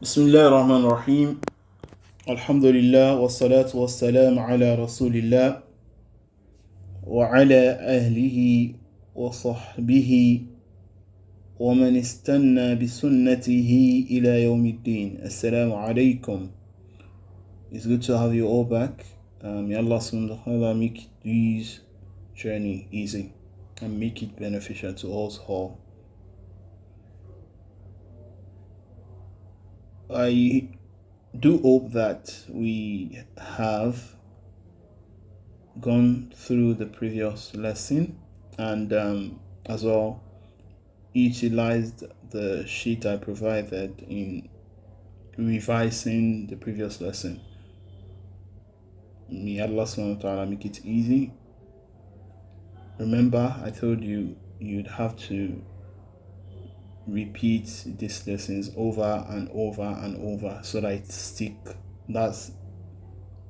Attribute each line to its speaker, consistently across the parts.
Speaker 1: بسم الله الرحمن الرحيم الحمد لله والصلاة والسلام على رسول الله وعلى أهله وصحبه ومن استنى بسنته إلى يوم الدين. Assalamu alaikum. It's good to have you all back. May Allah subhanahu wa ta'ala make this journey easy and make it beneficial to us all. I do hope that we have gone through the previous lesson and as well utilized the sheet I provided in revising the previous lesson. May Allah subhanahu wa ta'ala make it easy. Remember, I told you you'd have to repeat these lessons over and over and over so that it stick. That's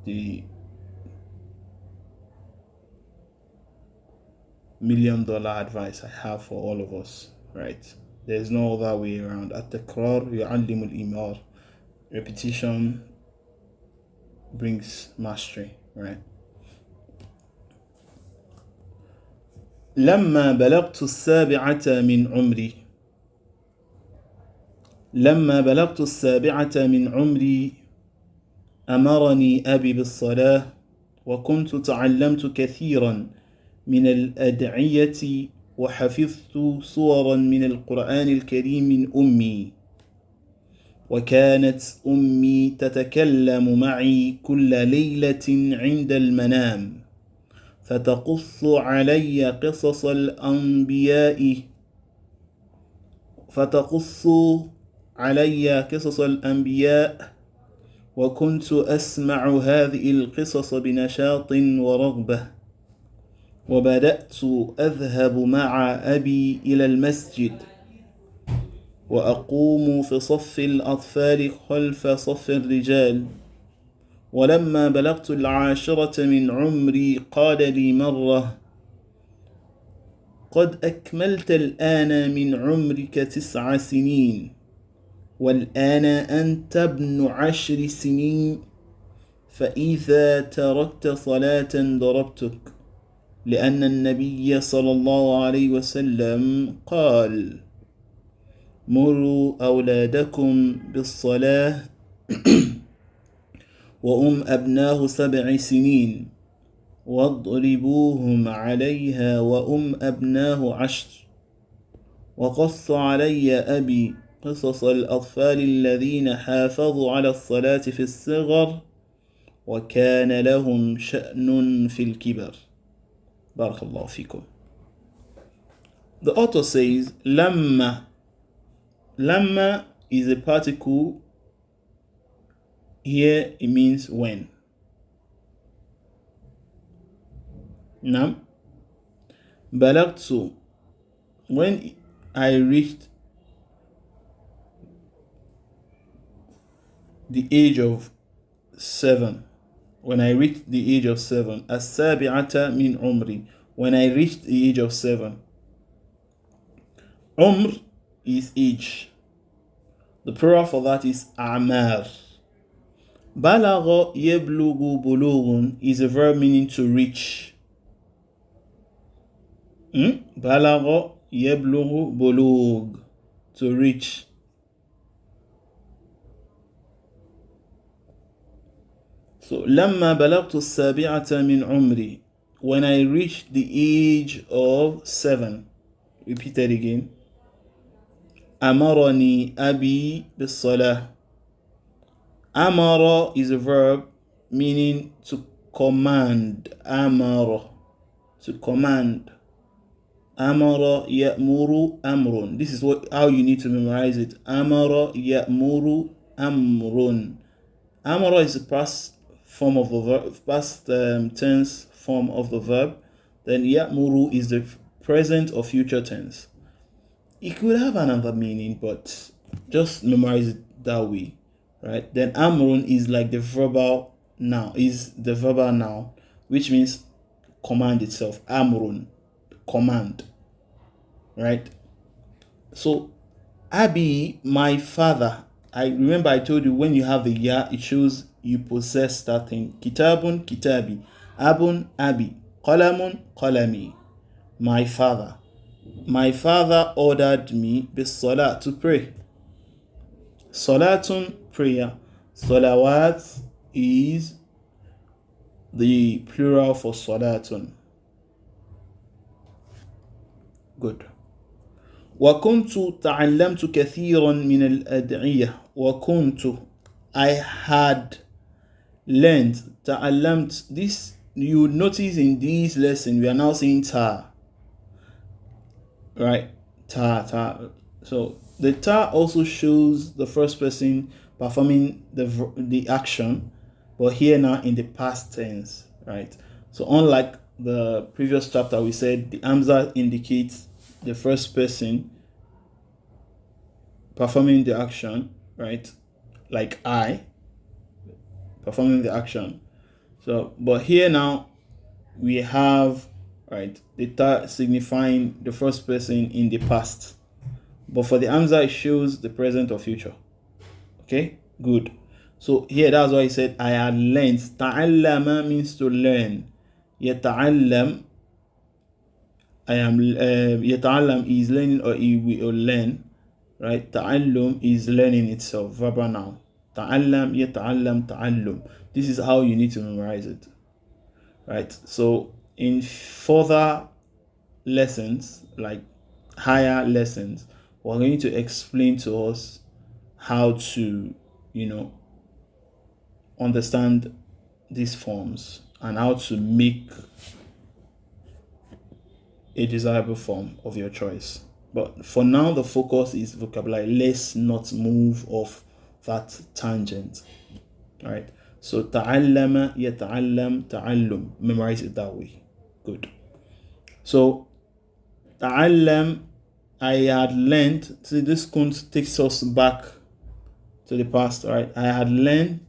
Speaker 1: the $1 million advice I have for all of us, right? There's no other way around. At-takrar yu'allimul imar. Repetition brings mastery, right? لما بلغت السابعة من عمري أمرني أبي بالصلاة وكنت تعلمت كثيرا من الأدعية وحفظت صورا من القرآن الكريم من أمي وكانت أمي تتكلم معي كل ليلة عند المنام فتقص علي قصص الأنبياء وكنت أسمع هذه القصص بنشاط ورغبة وبدأت أذهب مع أبي إلى المسجد وأقوم في صف الأطفال خلف صف الرجال ولما بلغت 10 من عمري قال لي مرة قد أكملت الآن من عمرك 9 سنين والآن أنت ابن 10 سنين فإذا تركت صلاة ضربتك لأن النبي صلى الله عليه وسلم قال مروا أولادكم بالصلاة أبناه 7 سنين واضربوهم عليها أبناه 10 وقص علي أبي قصص الأطفال الذين حافظوا على الصلاة في الصغر وكان لهم شأن في الكبر. بارك الله فيكم. The author says Lamma is a particle. Here it means when. Nam balagtu, when I reached the age of 7. When I reached the age of 7. As-sabi'ata min umri. When I reached the age of 7. Umr is age. The plural for that is a'mar. Balagha yablugu bulughun is a verb meaning to reach. Balagha yablugu bulugh, to reach. So lamma balagtu as-sabi'ata min umri, when I reached the age of 7. Repeat that again. Amarani abi bis-salah. Amara is a verb meaning to command. Amara, to command. Amara ya'muru amrun. This is how you need to memorize it. Amara ya'muru amrun. Amara is the past form of the verb, past tense form of the verb. Then ya'muru is the present or future tense. It could have another meaning, but just memorize it that way. Right? Then amrun is like the verbal noun, which means command itself. Amrun, command. Right? So Abi, my father, I remember I told you when you have the ya, it shows you possess that thing. Kitabun, kitabi. Abun, abi. Qalamun, qalami. My father. My father ordered me bis-salat, to pray. Salatun, prayer. Salawat is the plural for salatun. Good. وكنت تعلمت كثيرا من الأدعية. وكنت, I had learned. تعلمت, this you would notice in this lesson we are now saying ta, right? Ta. So the ta also shows the first person performing the action, but here now in the past tense, right? So unlike the previous chapter, we said the hamza indicates the first person performing the action, right? Like I performing the action. So, but here now we have, right, the ta signifying the first person in the past. But for the hamza, it shows the present or future. Okay, good. So here, that's why he said I had learned. Ta'allama means to learn. Yata'allam, I am. Yata'allam is learning, or he will learn. Right? Ta'allum is learning itself. Verb noun. Ta'allam, yata'allam, ta'allum. This is how you need to memorize it. Right? So in further lessons, like higher lessons, we're going to explain to us how to, understand these forms and how to make a desirable form of your choice. But for now, the focus is vocabulary. Let's not move off that tangent. All right. So ta'allama, yata'allam, ta'allum. Memorize it that way. Good. So ta'allam, I had learned. See, this takes us back to the past. All right. I had learned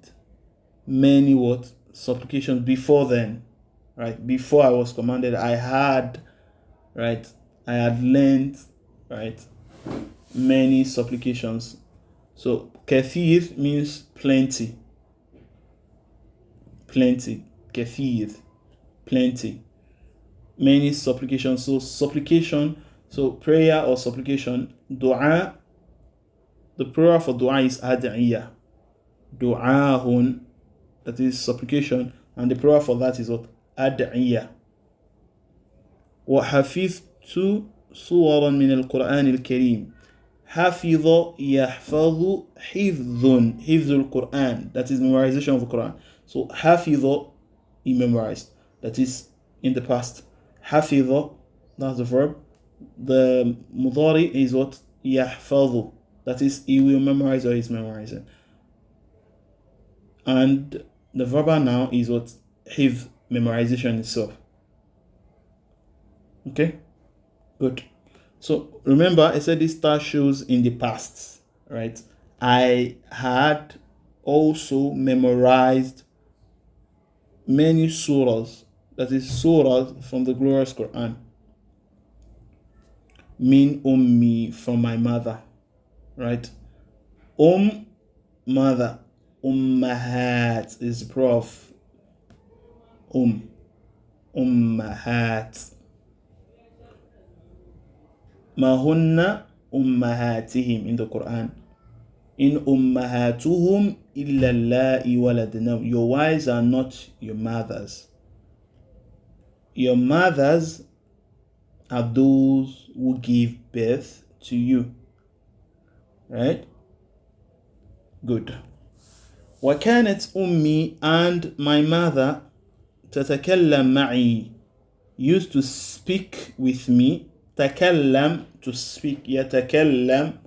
Speaker 1: many supplications before then. Right. Before I was commanded, I had learned, right, many supplications. So kathir means plenty. Kathir, plenty. Many supplications. So supplication, so prayer or supplication. Dua, the plural for dua is ad'iyah. Du'ahun, that is supplication, and the plural for that is what? Ad'iyah. وحفظت صورا من القرآن الكريم. حفظ يحفظ حفظ القرآن, that is memorization of the Quran. So حفظ, he memorized, that is in the past. حفظ, that's the verb. The مضارع is what? يحفظ, that is he will memorize or he's memorizing. And the verb now is what? حفظ, memorization itself. Okay, good. So remember, I said this star shows in the past, right? I had also memorized many surahs, that is surahs from the glorious Quran. Min ummi, from my mother, right? Mother. Ummahat is prof. Ummahat. Mahunna ummahatihim in the Quran. In ummahatuhum illa Allahi waladna. Your wives are not your mothers. Your mothers are those who give birth to you. Right? Good. وكانت أمي, and my mother, تتكلم معي, used to speak with me. تكلم, to speak. يتكلم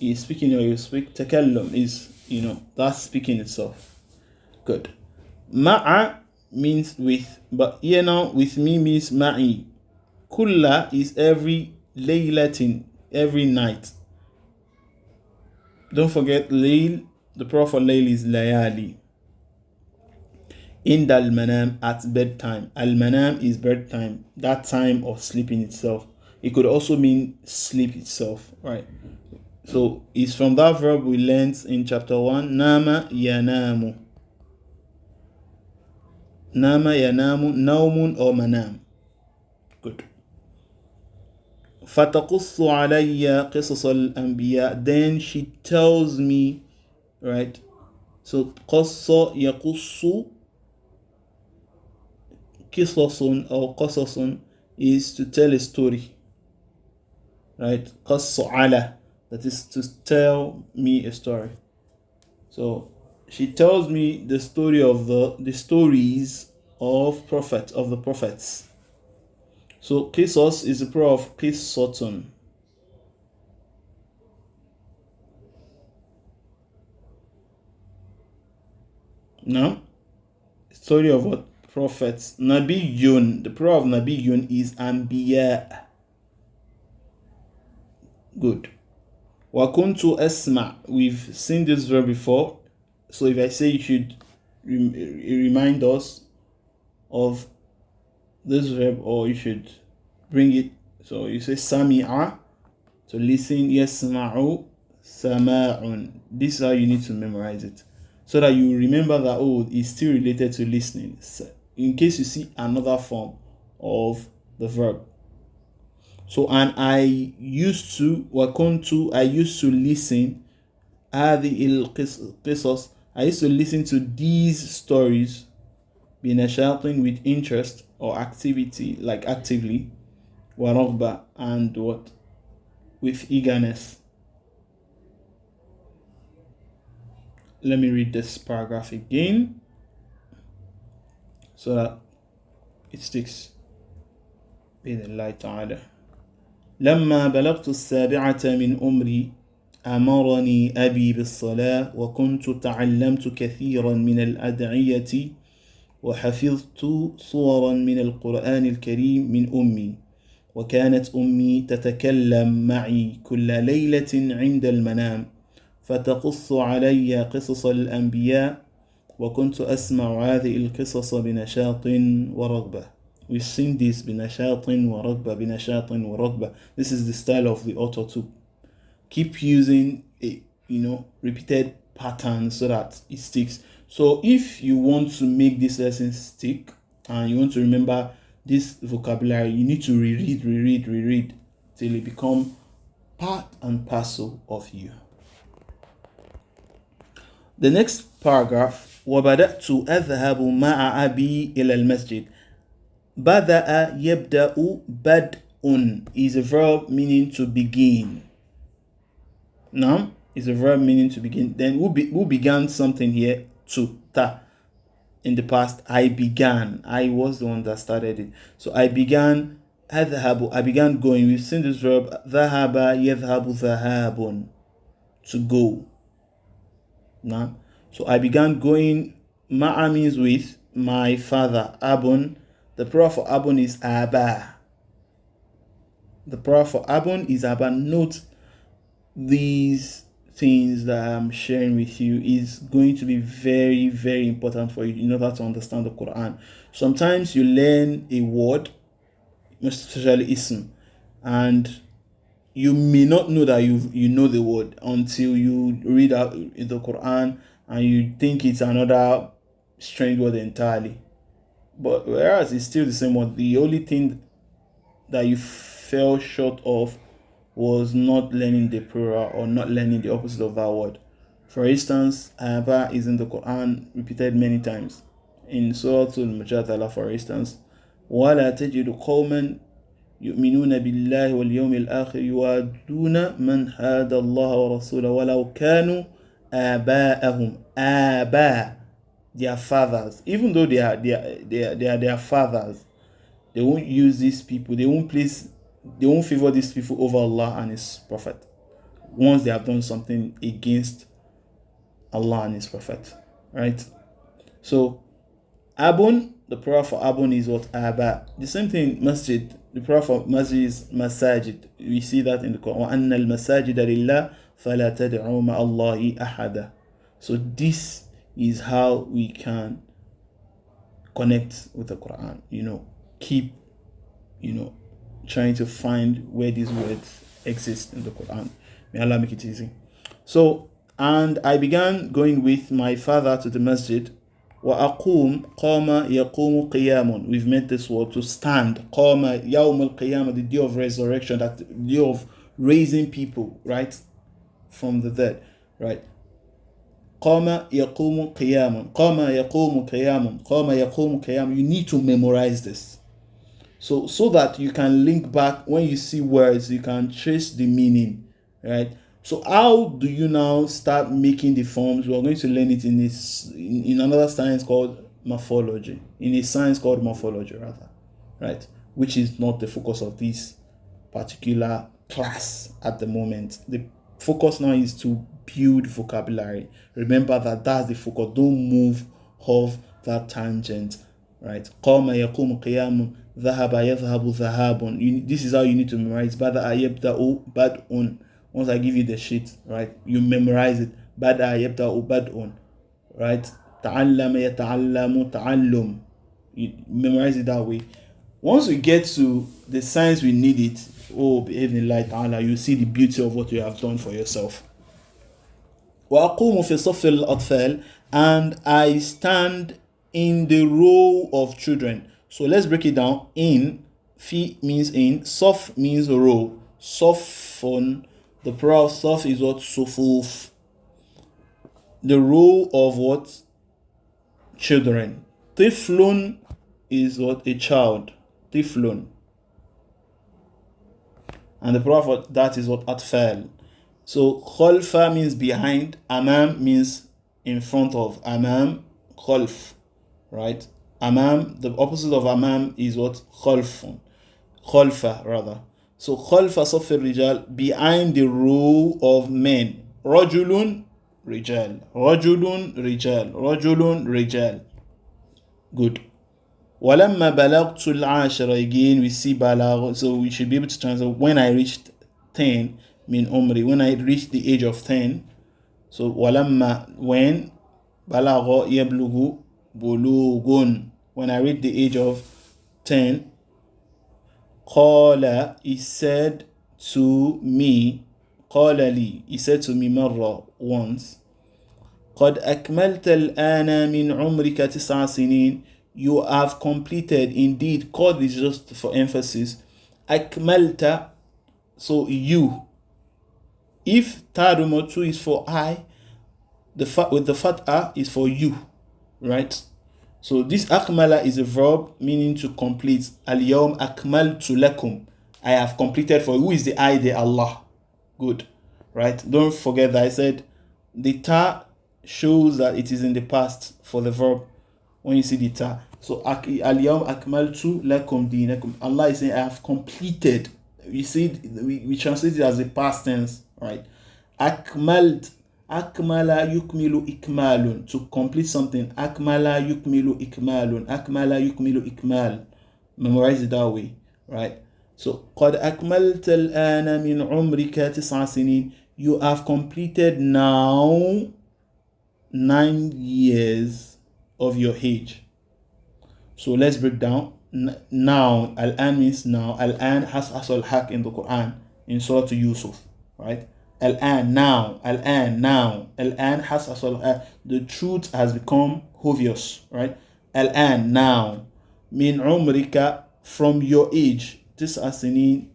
Speaker 1: is speaking or you speak. تكلم is, that's speaking itself. Good. Ma'a means with, but here now with me means ma'i. Kulla is every, laylatin, every night. Don't forget layl, the plural for layl is layali. In al manam, at bedtime. Al manam is bedtime, that time of sleeping itself. It could also mean sleep itself, right? So it's from that verb we learned in chapter 1. Nama yanamu. Nama yanamu, naumun or manam. Good. فَتَقُصُّ عَلَيَّ قِصَصَ الْأَنْبِيَاءِ. Then she tells me, right? So قَصَّ يَقُصُّ قِصَصٌ or قَصَصٌ is to tell a story, right? قَصَّ عَلَى, that is to tell me a story. So she tells me the story of the stories of the prophets. So qisas is a plural of qissatun. Now, story of what? Prophets. Nabiyun, the plural of nabiyun is anbiya. Good. Wa kuntu asma. We've seen this verb before. So if I say you should remind us of this verb, or you should bring it. So you say sami'a, to listen. Yasma'u, sama'un. This is how you need to memorize it, so that you remember that, oh, it's still related to listening, in case you see another form of the verb. So, and I used to listen. القصص, I used to listen to these stories بنشاط, with interest or activity, like actively, ورغبة, and what? With eagerness. Let me read this paragraph again so that it sticks. بإذن الله تعالى. لما بلغت 7 من عمري أمرني أبي بالصلاة، وكنت تعلمت كثيرا من الأدعية، وحفظت صورا من القرآن الكريم من أمي، وكانت أمي تتكلم معي كل ليلة عند المنام، فتقص علي قصص الأنبياء، وكنت أسمع هذه القصص بنشاط ورغبة. We sing this بنشاط ورغبة, بنشاط ورغبة. This is the style of the author to keep using a repeated pattern so that it sticks. So if you want to make this lesson stick and you want to remember this vocabulary, you need to reread till it become part and parcel of you. The next paragraph, وبدأت أذهب مع أبي إلى المسجد. بدأ يبدأ, بدء is a verb meaning to begin. Now is a verb meaning to begin. Then who began something here? To ta. In the past, I began. I was the one that started it. So I began. أذهب, I began going. We've seen this verb. ذهب يذهب ذهاب, to go. Now, so I began going. Ma'a means with my father. Abun, the plural for abun is aba. The plural for abun is aba. Note these things that I'm sharing with you is going to be very, very important for you in order to understand the Quran. Sometimes you learn a word, especially ism, and you may not know that you know the word until you read out in the Quran and you think it's another strange word entirely. But whereas it's still the same word, the only thing that you fell short of was not learning the plural or not learning the opposite of that word. For instance, aba is in the Quran repeated many times. In Qirāatul Raashidah, for instance, وَلَا تَجِدُ قَوْمًا يُؤْمِنُونَ بِاللَّهِ وَالْيَوْمِ الْآخِرِ يُوَادُّونَ مَنْ هَادَى اللَّهَ وَرَسُولَهُ وَلَوْ كَانُوا آبَاءَهُم. Aba, their fathers. Even though they are their fathers, they won't use these people. They won't favor these people over Allah and His Prophet once they have done something against Allah and His Prophet. Right? So abun, the plural for abun is what? Aba. The same thing, masjid. The plural for masjid is masajid. We see that in the Quran. وَأَنَّ الْمَسَاجِدَ لِلَّهِ فَلَا تَدْعُوا مَعَ اللَّهِ أَحَدًا. So this is how we can connect with the Quran. Keep, trying to find where these words exist in the Quran. May Allah make it easy. So, and I began going with my father to the masjid. وأقوم قام يقوم قيام. We've made this word to stand. قام يوم القيامة, the day of resurrection, that the day of raising people, right, from the dead, right? قام يقوم قيام. قام يقوم قيام. قام يقوم قيام. You need to memorize this. So that you can link back when you see words, you can trace the meaning, right? So how do you now start making the forms? We are going to learn it in another science called morphology, in a science called morphology rather, right? Which is not the focus of this particular class at the moment. The focus now is to build vocabulary. Remember that that's the focus. Don't move off that tangent, right? قام يقوم قيام ذهب يذهب ذهاب. This is how you need to memorize. بدأ يبدأ بدء. Once I give you the sheet, right, you memorize it. بدأ يبدأ بدء, right? تعلم يتعلم تعلم. You memorize it that way. Once we get to the science we need it, بإذن الله تعالى, you see the beauty of what you have done for yourself. وأقوم في صف الأطفال, and I stand in the row of children. So let's break it down. In, fi means in, sof means row. Sofun, the plural of sof is what? Sufuf. The row of what? Children. Tiflun is what? A child. Tiflun. And the plural for that is what? Atfal. So khalfa means behind. Amam means in front of. Amam, khalf. Right? Amam, the opposite of amam is what? Khalfun. Khalfa rather. So khalfa safir rijal, behind the row of men. Rajulun rijal. Rajulun rijal. Rajulun rijal. Good. Walamma balagtul ashara, again we see balag, so we should be able to translate when I reached 10 min umri, when I reached the age of 10. So walamma, when, balagha yablugu bulugun, when I reached the age of 10. Qala, he said to me, qala li, he said to me marra, once. قد أكملت الآن من عمرك 9 سنين. You have completed, indeed, qad is just for emphasis. Akmalta, so you. If tarumatu is for I, with the fat'a is for you, right? So this akmala is a verb meaning to complete. Al-yawm akmaltu lakum. I have completed for you. Who is the I? The Allah. Good, right? Don't forget that I said the ta shows that it is in the past for the verb when you see the ta. So al-yawm akmaltu lakum dinakum. Allah is saying I have completed. You see, we translate it as a past tense, right? Akmalt, akmala yukmilu ikmalun, to complete something. Akmala yukmilu ikmalun. Akmala yukmilu ikmal. Memorize it that way, right? So قد أكملت الآن من عمرك 9 سنين. You have completed now 9 years of your age. So let's break down. Now, al-an means now. Al-an has asal haq in the Qur'an, in Surah Yusuf, right? Al-an, now. Al-an, now. Al-an has asal haq. The truth has become obvious, right? Al-an, now. Min umrika, from your age. This has 9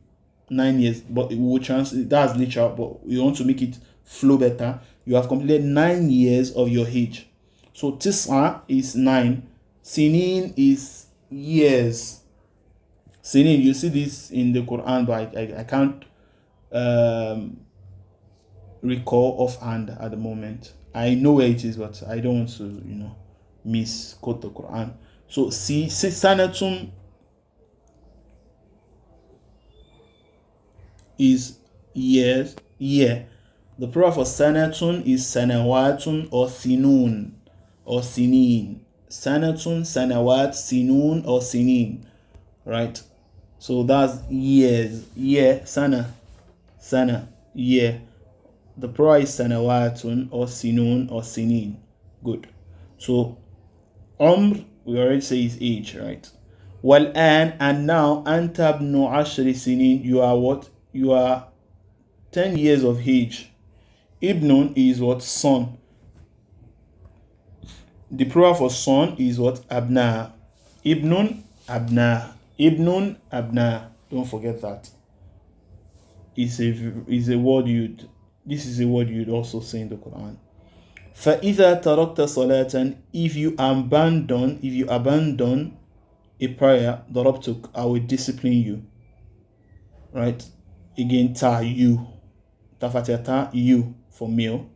Speaker 1: years, but it will translate, that's literal, but we want to make it flow better. You have completed 9 years of your age. So tis'a is 9. Sinin is years. Sinin, you see this in the Quran, but I can't recall offhand at the moment. I know where it is, but I don't want to, misquote the Quran. So sanatum is years, year. The plural for sanatun is sanawatun or sinun or sinin. Sanatun, sanawat, sinun or sinin, right? So that's years, year, sana, year. The plural is sanawatun or sinun or sinin. Good. So umr, we already say is age, right? Wal-an, and now, anta ibnu ashri sinin, you are what? You are 10 years of age. Ibnun is what? Son. The plural for son is what? Abna. Ibnun, abna. Ibnun, abna. Don't forget that. Is a word this is a word you'd also say in the Quran. فَإِذَا تَرَكْتَ صَلَاةً if you abandon a prayer, ضَرَبْتُكَ, I will discipline you. Right? Again, you. Ta you for meal.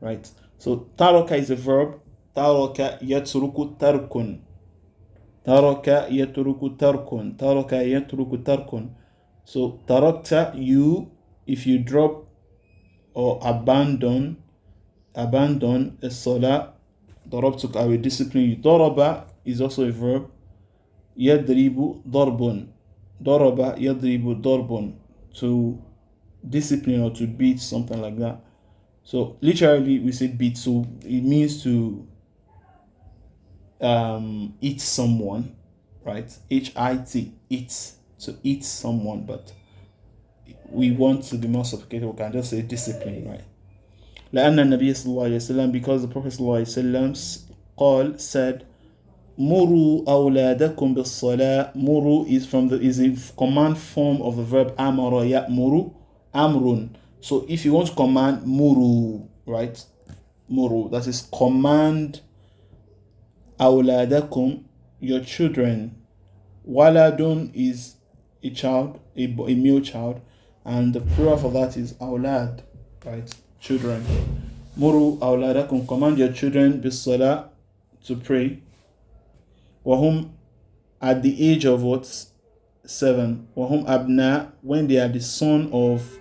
Speaker 1: Right? So taraka is a verb. Taraka yatruku tarkun. Taraka yatruku tarkun. Taraka yatruku tarkun. So tarakta, you, if you drop or abandon a salah, darabtuk, I will discipline you. Daraba is also a verb. Yadribu darbun. Daraba yadribu darbun, to discipline or to beat, something like that. So literally we say beat, so it means to eat someone, right? H-I-T, eat, to eat someone, but we want to be more sophisticated, we can just say discipline, right? لأن النبي صلى الله عليه وسلم, because the Prophet صلى الله عليه وسلم said, Muru awladakum bis salah. Muru is a command form of the verb amara ya'muru, amrun. So if you want to command muru, right? Muru, that is command awladakum, your children. Waladun is a child, a male child, and the plural for that is awlad, right? Children. Muru awladakum, command your children bis salah, to pray. Wahum, at the age of what? 7. Wahum abna, when they are the son of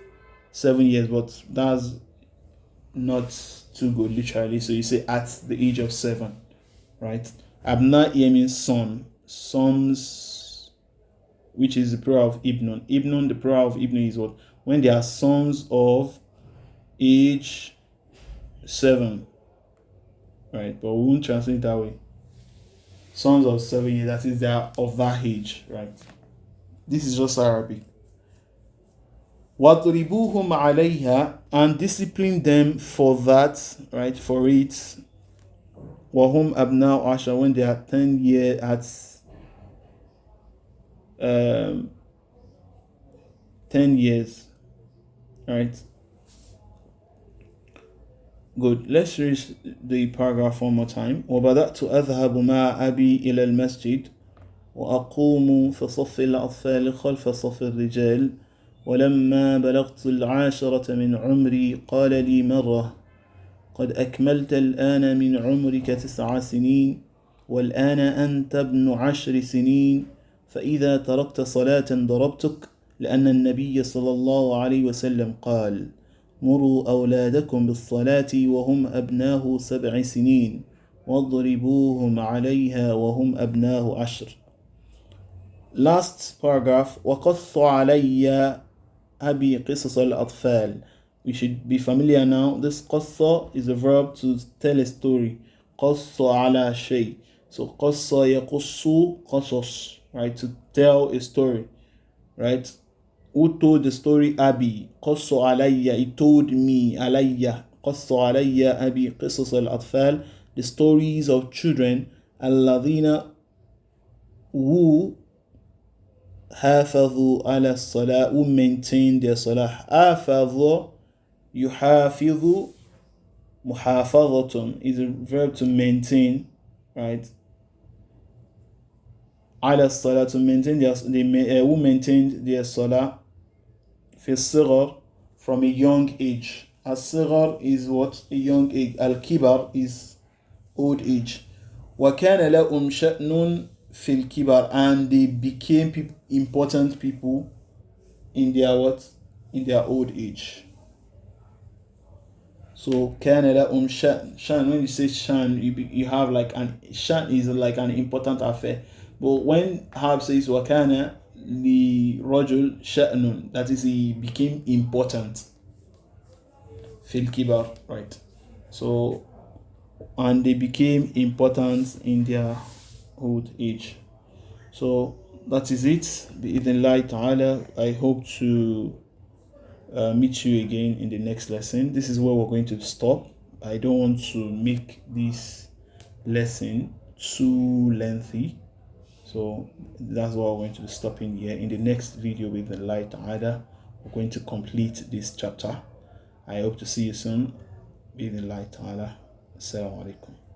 Speaker 1: 7 years, but that's not too good literally, so you say at the age of 7, right? Abna here means son, sons, which is the plural of ibnun. Ibnun, the plural of ibnun is what? When they are sons of age 7, right? But we won't translate it that way. Sons of 7 years, that is, they are of that age, right? This is just Arabic. وَضْرِبُوهُمْ عَلَيْهَا, and discipline them for that, right? For it. وَهُمْ أَبْنَاءُ عَشْرٍ, when they are 10 years, at 10 years, right? Good. Let's read the paragraph one more time. وَبَدَأْتُ أَذْهَبُ مَعَ أَبِي إِلَى الْمَسْجِدِ وأقوم في صف الأطفال خلف صف الرجال ولما بلغت 10 من عمري قال لي مرة قد أكملت الآن من عمرك 9 سنين والآن أنت ابن 10 سنين فإذا تركت صلاة ضربتك لأن النبي صلى الله عليه وسلم قال مروا أولادكم بالصلاة وهم أبناه 7 سنين واضربوهم عليها وهم أبناه 10. Last paragraph. وَقَصَّ عَلَيَّ أَبِي قِصَصَ الْأَطْفَالِ. We should be familiar now. This قَصَّ is a verb to tell a story. قَصَّ عَلَى شَيْء. So قَصَّ يَقُصُّ قَصَص, right? To tell a story, right? Who told the story? Abi. قَصَّ عَلَيَّ, he told me. عَلَيَّ. قَصَّ عَلَيَّ أَبِي قِصَصَ الْأَطْفَالِ. The stories of children. الَّذِينَ who حافظوا على الصلاة, who maintain their salah. حافظ يحافظ محافظة is a verb to maintain, right? على الصلاة, to maintain who maintained their salah. في الصغر, from a young age. الصغر is what? A young age. الكبر is old age. وكان لهم شأن في الكبر, and they became important people in their what? In their old age. So كان لهم شأن, when you say shan, you have like an shan is like an important affair. But when Hab says وكان لرجل شأن, that is, he became important. في الكبر, right? So, and they became important in their old age. So that is it. بإذن الله تعالى, I hope to meet you again in the next lesson. This is where we're going to stop. I don't want to make this lesson too lengthy, so that's why we're going to be stopping here. In the next video with the light either, we're going to complete this chapter. I hope to see you soon. With the light ta'ala. Assalamu alaikum.